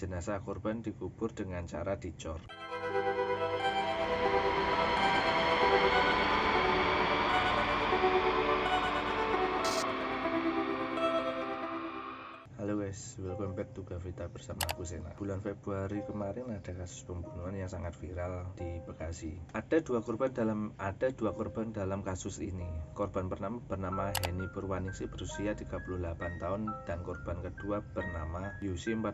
jenazah korban dikubur dengan cara dicor. Halo guys, welcome back to Gavita bersama aku Sena. Bulan Februari kemarin ada kasus pembunuhan yang sangat viral di Bekasi. Ada dua korban dalam kasus ini. Korban pertama bernama Heni Purwaningsih berusia 38 tahun dan korban kedua bernama Yusi 45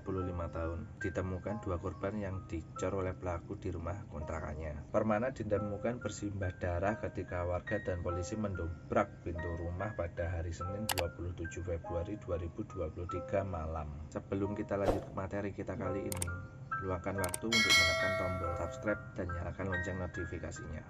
tahun. Ditemukan dua korban yang dicor oleh pelaku di rumah kontrakannya. Permana ditemukan bersimbah darah ketika warga dan polisi mendobrak pintu rumah pada hari Senin 27 Februari 2023 malam. Sebelum kita lanjut ke materi kita kali ini, luangkan waktu untuk menekan tombol subscribe dan nyalakan lonceng notifikasinya.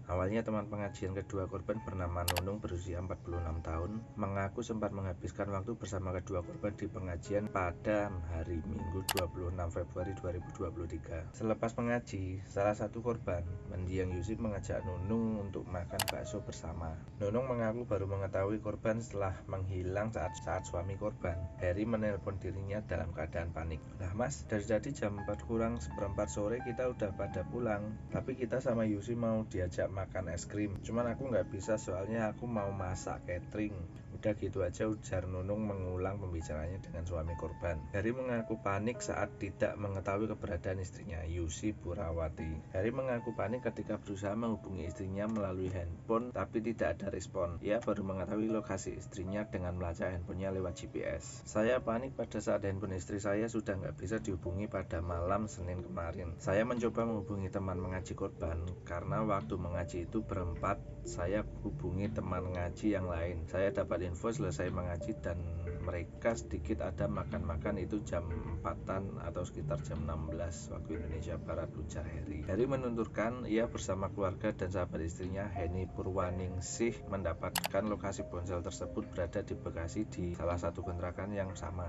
Awalnya teman pengajian kedua korban bernama Nunung berusia 46 tahun mengaku sempat menghabiskan waktu bersama kedua korban di pengajian pada hari Minggu 26 Februari 2023. Selepas mengaji, salah satu korban, mendiang Yusuf, mengajak Nunung untuk makan bakso bersama. Nunung mengaku baru mengetahui korban setelah menghilang saat suami korban, Heri, menelpon dirinya dalam keadaan panik. "Lah mas, dari tadi jam 4 kurang seperempat sore kita udah pada pulang, tapi kita sama Yusuf mau diajak makan es krim, cuman aku nggak bisa soalnya aku mau masak catering." Udah gitu aja, ujar Nunung mengulang pembicaraannya dengan suami korban. Heri mengaku panik saat tidak mengetahui keberadaan istrinya, Yusi Purawati. Heri mengaku panik ketika berusaha menghubungi istrinya melalui handphone tapi tidak ada respon. Ia baru mengetahui lokasi istrinya dengan melacak handphonenya lewat GPS. "Saya panik pada saat handphone istri saya sudah nggak bisa dihubungi pada malam Senin kemarin. Saya mencoba menghubungi teman mengaji korban karena waktu mengaji itu berempat. Saya hubungi teman ngaji yang lain. Saya dapat info selesai mengaji dan mereka sedikit ada makan-makan, itu jam 4-an atau sekitar jam 16 waktu Indonesia Barat," ujar Heri. Heri menuturkan ia bersama keluarga dan sahabat istrinya Heni Purwaningsih mendapatkan lokasi ponsel tersebut berada di Bekasi di salah satu kontrakan yang sama.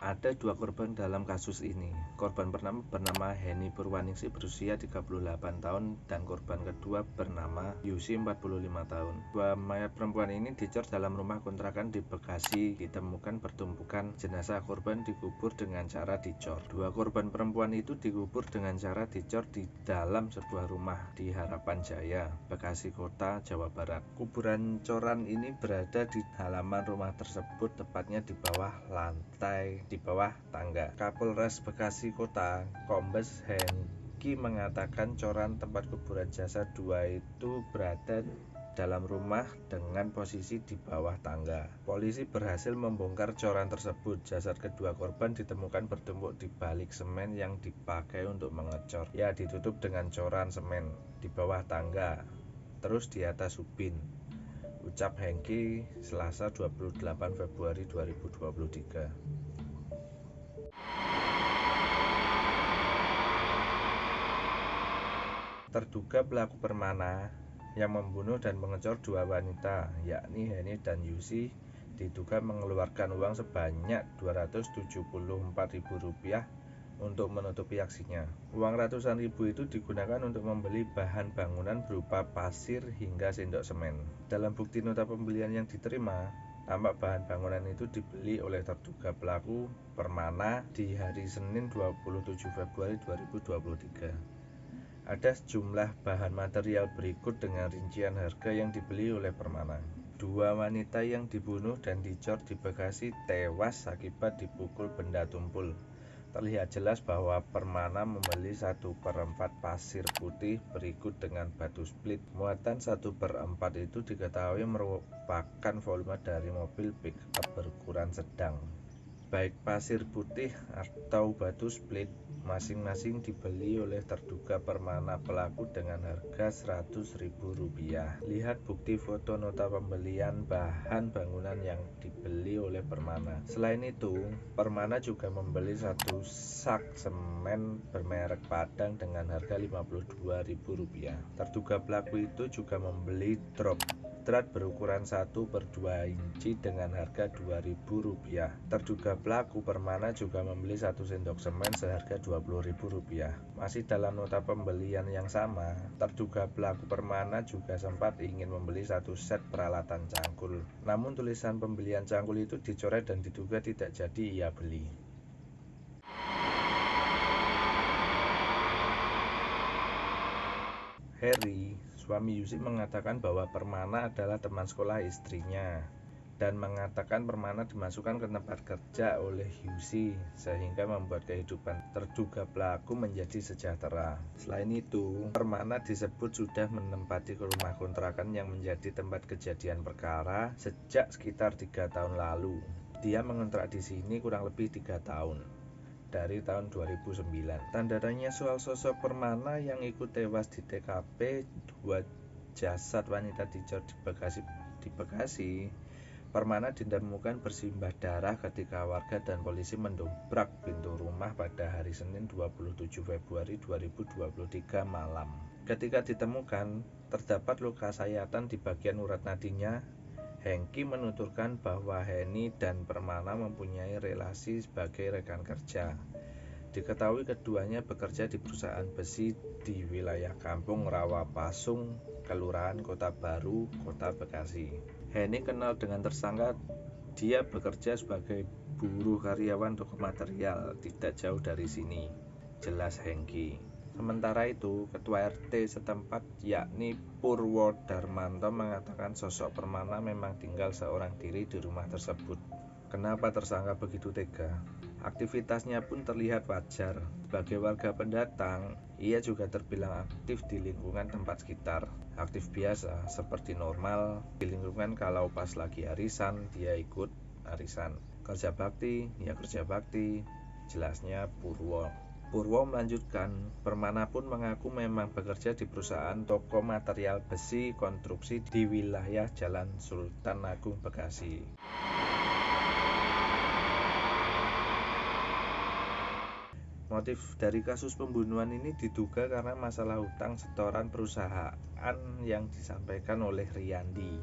Ada dua korban dalam kasus ini. Korban pertama bernama Heni Purwaningsih berusia 38 tahun dan korban kedua bernama Yusi 45 tahun. Dua mayat perempuan ini dicor dalam rumah kontrakan di Bekasi. Ditemukan bertumpukan jenazah korban dikubur dengan cara dicor. Dua korban perempuan itu dikubur dengan cara dicor di dalam sebuah rumah di Harapan Jaya, Bekasi Kota, Jawa Barat. Kuburan coran ini berada di halaman rumah tersebut, tepatnya di bawah tangga. Kapolres Bekasi Kota, Kombes Hengki, mengatakan coran tempat kuburan jasad dua itu berada dalam rumah dengan posisi di bawah tangga. Polisi berhasil membongkar coran tersebut. Jasad kedua korban ditemukan bertumpuk di balik semen yang dipakai untuk mengecor. Ya, ditutup dengan coran semen di bawah tangga, terus di atas ubin, ucap Hengki Selasa 28 Februari 2023. Terduga pelaku Permana yang membunuh dan mengecor dua wanita, yakni Heni dan Yusi, diduga mengeluarkan uang sebanyak Rp274.000 untuk menutupi aksinya. Uang ratusan ribu itu digunakan untuk membeli bahan bangunan berupa pasir hingga sendok semen. Dalam bukti nota pembelian yang diterima, tampak bahan bangunan itu dibeli oleh terduga pelaku Permana di hari Senin 27 Februari 2023. Ada sejumlah bahan material berikut dengan rincian harga yang dibeli oleh Permana. Dua wanita yang dibunuh dan dicor di Bekasi tewas akibat dipukul benda tumpul. Terlihat jelas bahwa Permana membeli 1/4 pasir putih berikut dengan batu split. Muatan 1/4 itu diketahui merupakan volume dari mobil pick-up berukuran sedang. Baik pasir putih atau batu split masing-masing dibeli oleh terduga Permana pelaku dengan harga Rp100.000. Lihat bukti foto nota pembelian bahan bangunan yang dibeli oleh Permana. Selain itu, Permana juga membeli satu sak semen bermerek Padang dengan harga Rp52.000. Terduga pelaku itu juga membeli drop kuadrat berukuran 1/2 inci dengan harga Rp2.000. Terduga pelaku Permana juga membeli 1 sendok semen seharga Rp20.000. Masih dalam nota pembelian yang sama, terduga pelaku Permana juga sempat ingin membeli 1 set peralatan cangkul. Namun tulisan pembelian cangkul itu dicoret dan diduga tidak jadi ia beli. Harry, suami Yusi, mengatakan bahwa Permana adalah teman sekolah istrinya dan mengatakan Permana dimasukkan ke tempat kerja oleh Yusi sehingga membuat kehidupan terduga pelaku menjadi sejahtera. Selain itu, Permana disebut sudah menempati rumah kontrakan yang menjadi tempat kejadian perkara sejak sekitar 3 tahun lalu. Dia mengontrak di sini kurang lebih 3 tahun. Dari tahun 2009. Tanda tanya soal sosok Permana yang ikut tewas di TKP 2 jasad wanita dicor di Bekasi. Permana ditemukan bersimbah darah ketika warga dan polisi mendobrak pintu rumah pada hari Senin 27 Februari 2023 malam. Ketika ditemukan, terdapat luka sayatan di bagian urat nadinya. Hengki menuturkan bahwa Henny dan Permana mempunyai relasi sebagai rekan kerja. Diketahui keduanya bekerja di perusahaan besi di wilayah Kampung Rawapasung, Kelurahan Kota Baru, Kota Bekasi. Henny kenal dengan tersangka. Dia bekerja sebagai buruh karyawan toko material tidak jauh dari sini, jelas Hengki. Sementara itu, Ketua RT setempat yakni Purwo Darmanto mengatakan sosok Permana memang tinggal seorang diri di rumah tersebut. Kenapa tersangka begitu tega? Aktivitasnya pun terlihat wajar. Sebagai warga pendatang, ia juga terbilang aktif di lingkungan tempat sekitar. Aktif biasa, seperti normal di lingkungan. Kalau pas lagi arisan, dia ikut arisan. Kerja bakti, ya kerja bakti, jelasnya Purwo. Purwo melanjutkan, Permana pun mengaku memang bekerja di perusahaan toko material besi konstruksi di wilayah Jalan Sultan Agung, Bekasi. Motif dari kasus pembunuhan ini diduga karena masalah hutang setoran perusahaan yang disampaikan oleh Riyandi,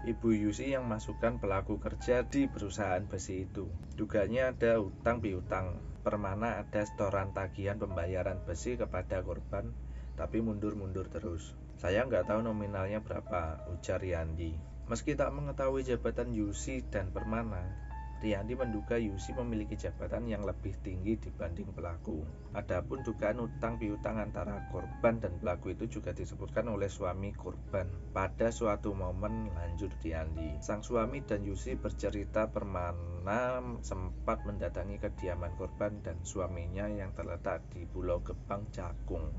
ibu Yusi yang masukkan pelaku kerja di perusahaan besi itu. Duganya ada hutang piutang. Permana ada setoran tagihan pembayaran besi kepada korban, tapi mundur-mundur terus. Saya nggak tahu nominalnya berapa, ujar Riyandi. Meski tak mengetahui jabatan Yusi dan Permana, Riyandi menduga Yusi memiliki jabatan yang lebih tinggi dibanding pelaku. Adapun dugaan utang piutang antara korban dan pelaku itu juga disebutkan oleh suami korban. Pada suatu momen, lanjut Riyandi, sang suami dan Yusi bercerita Permana sempat mendatangi kediaman korban dan suaminya yang terletak di Pulau Gebang, Cakung.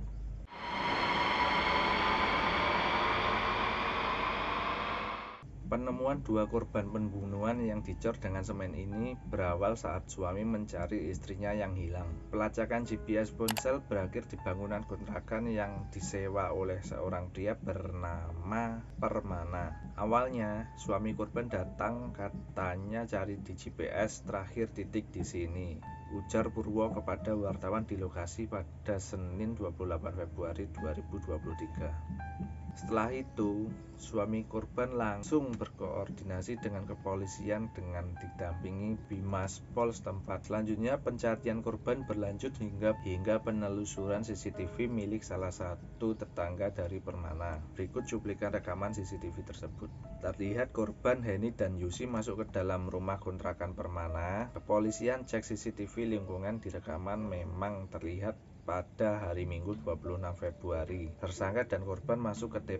Penemuan 2 korban pembunuhan yang dicor dengan semen ini berawal saat suami mencari istrinya yang hilang. Pelacakan GPS ponsel berakhir di bangunan kontrakan yang disewa oleh seorang pria bernama Permana. Awalnya, suami korban datang katanya cari di GPS terakhir titik di sini, ujar Purwo kepada wartawan di lokasi pada Senin 28 Februari 2023. Setelah itu, suami korban langsung berkoordinasi dengan kepolisian dengan didampingi Bimas Pol setempat. Selanjutnya, pencarian korban berlanjut hingga penelusuran CCTV milik salah satu tetangga dari Permana. Berikut cuplikan rekaman CCTV tersebut. Terlihat korban Henny dan Yusi masuk ke dalam rumah kontrakan Permana. Kepolisian cek CCTV lingkungan di rekaman memang terlihat pada hari Minggu 26 Februari. Tersangka dan korban masuk ke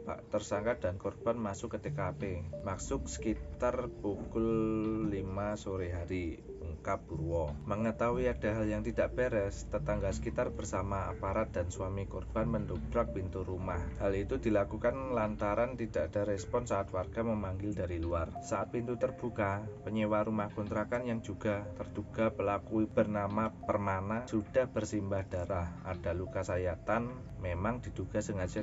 TKP. Masuk sekitar pukul 5 sore hari, ungkap Purwo. Mengetahui ada hal yang tidak beres, tetangga sekitar bersama aparat dan suami korban mendobrak pintu rumah. Hal itu dilakukan lantaran tidak ada respon saat warga memanggil dari luar. Saat pintu terbuka, penyewa rumah kontrakan yang juga terduga pelaku bernama Permana sudah bersimbah darah. Ada luka sayatan, memang diduga sengaja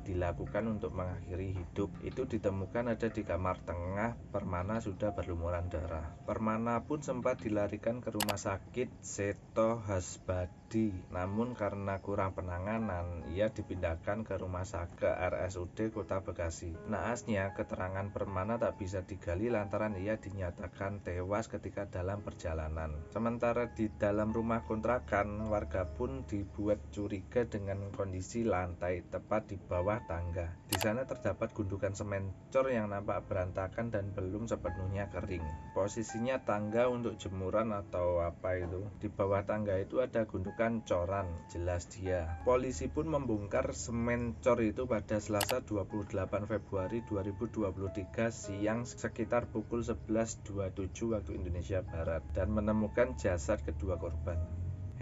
dilakukan untuk mengakhiri hidup. Itu ditemukan ada di kamar tengah. Permana sudah berlumuran darah. Permana pun sempat dilarikan ke rumah sakit Seto Hasbadi terjadi. Namun karena kurang penanganan, ia dipindahkan ke rumah sakit RSUD Kota Bekasi. Naasnya, keterangan Permana tak bisa digali lantaran ia dinyatakan tewas ketika dalam perjalanan. Sementara di dalam rumah kontrakan, warga pun dibuat curiga dengan kondisi lantai tepat di bawah tangga. Di sana terdapat gundukan semen cor yang nampak berantakan dan belum sepenuhnya kering. Posisinya tangga untuk jemuran atau apa itu. Di bawah tangga itu ada gundukan coran, jelas dia. Polisi pun membongkar semen cor itu pada Selasa 28 Februari 2023 siang sekitar pukul 11.27 waktu Indonesia Barat dan menemukan jasad kedua korban.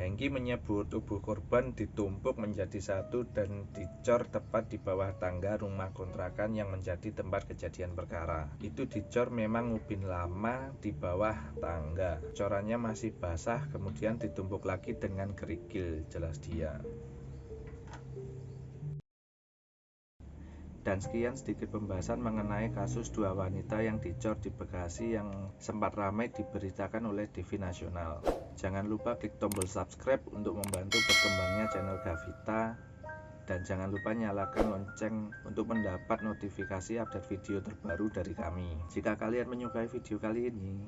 Hengki menyebut tubuh korban ditumpuk menjadi satu dan dicor tepat di bawah tangga rumah kontrakan yang menjadi tempat kejadian perkara. Itu dicor memang ubin lama di bawah tangga. Corannya masih basah, kemudian ditumpuk lagi dengan kerikil, jelas dia. Dan sekian sedikit pembahasan mengenai kasus dua wanita yang dicor di Bekasi yang sempat ramai diberitakan oleh TV Nasional. Jangan lupa klik tombol subscribe untuk membantu berkembangnya channel Gavita. Dan jangan lupa nyalakan lonceng untuk mendapat notifikasi update video terbaru dari kami. Jika kalian menyukai video kali ini,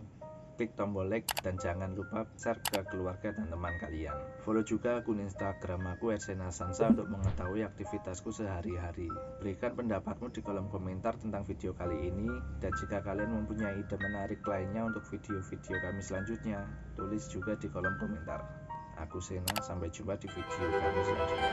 klik tombol like dan jangan lupa share ke keluarga dan teman kalian. Follow juga akun Instagram aku @senasansa untuk mengetahui aktivitasku sehari-hari. Berikan pendapatmu di kolom komentar tentang video kali ini, dan jika kalian mempunyai ide menarik lainnya untuk video-video kami selanjutnya, tulis juga di kolom komentar. Aku Sena, sampai jumpa di video kami selanjutnya.